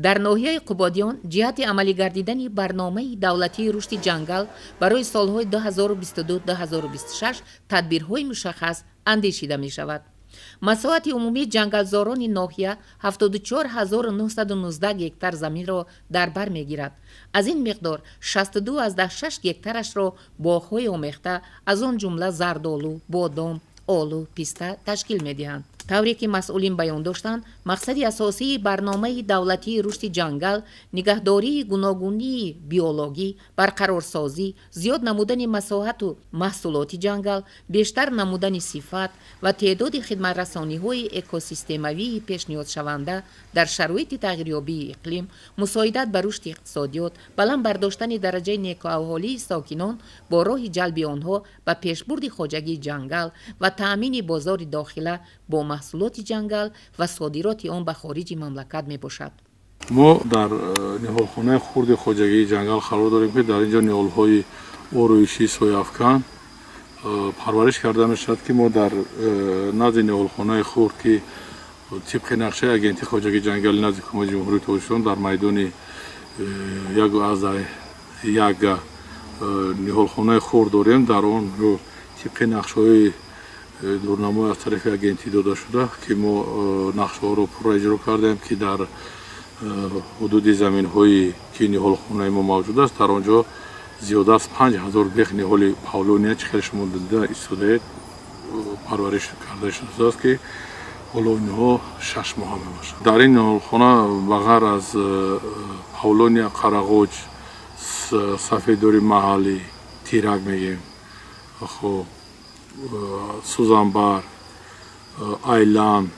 در ناحیه قبادیان جهت عملی گردیدن برنامه دولتی رشد جنگل برای سالهای 2022-2026 تدبیرهای مشخص اندیشیده می شود. مساحت عمومی جنگلزاران ناحیه 74919 گکتار زمین را در بر میگیرد. از این مقدار 62.6 گکتارش را باغ‌های آمیخته از آن جمله زردآلو، بادام، آلو، پیسته تشکیل می‌دهند. طوری که مسئولین بیان داشتند مقصد اساسی برنامه دولتی رشد جنگل نگهداری گوناگونی بیولوژی، برقرارسازی، زیاد نمودن مساحت و محصولات جنگل، بیشتر نمودن صفات و تعداد خدمت‌رسانی‌های اکوسیستمی پیشنهاد شونده در شرایط تغییریابی اقلیم، مساعدت بر رشد اقتصادیات، بلند برداشتن درجه نیکوحالی ساکنان با راه جلب آنها به پیشبرد خواجگی جنگل و تأمین بازار داخله با محصولات جنگل و صادرات آن به خارج مملکت می باشد. ما در نهالخانه خرد خواجگی جنگل قرار داریم که در اینجا نهالهای آرایشی سویافکن پرورش کرده می شود که ما در نزد نهالخانه خرد که طبق نقشه اگنتی خواجگی جنگل نزد حکومت جمهوری تاجیکستان در میدان یک نهالخانه خرد داریم. در آن طبق نقشه دورنمای از طرف اگنتی داده شده که ما نقشه ها رو پر اجرا کردیم که در حدود زمین هایی که نهالخانه ما موجود است در آنجا زیاده از 5000 بیخ نهال پاولونیا چه شما دیده ایستاده پرورش کرده شده است که حالا اینها 6 ماه می باشد. در این نهالخانه بغیر از پاولونیا، قرغوج، سفیدوری محلی، تیرک میگیم، خب سوزنبر، ایلام،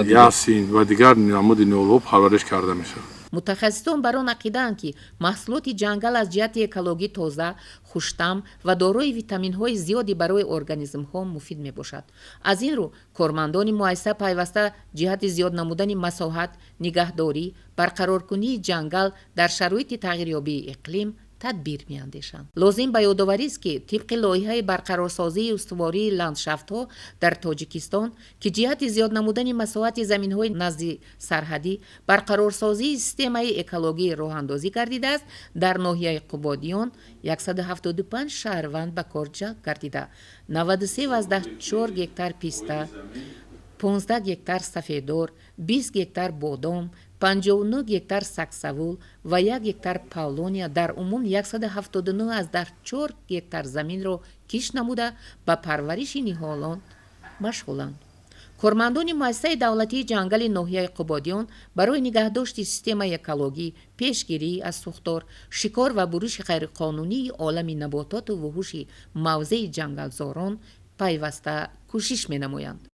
یاسین و دیگر نمود نهال‌ها پرورش کرده می شود. متخصصان بر آن عقیده‌اند که محصولات جنگل از جهت اکولوژی تازه، خوش‌طعم و دارای ویتامین‌های زیادی برای ارگانیسم‌ها مفید می‌باشد. از این رو کارمندان مؤسسه پیوسته جهت زیاد نمودن مساحت، نگهداری، برقرارکنی جنگل در شرایط تغییریابی اقلیم تدبیر می‌اندیشند. لازم به یادآوری است که طبق لایحه برقرارسازی استواری لندشافت‌ها در تاجیکستان که جهت زیاد نمودن مساحت زمین‌های نزد سرحدی برقرارسازی سیستم اکولوژی راه‌اندازی گردیده است، در ناحیه قبادیان 175 شهروند به کار جلب گردیده 93.4 گکتار پیسته، 15 گکتار سفیدور، 20 گکتار بادام، 59 گکتار سکسوول و 1 گکتار پاولونیا در عموم 179.4 گکتار زمین را کش نموده به پرورش نهالان مشغولند. کارمندان مؤسسه دولتی جنگل ناحیه قبادیان برای نگهداشت سیستم اکولوژی، پیشگیری از سوختار، شکار و بروش غیرقانونی عالم نباتات و وحوش موضع جنگلزاران پیوسته کوشش می‌نمایند.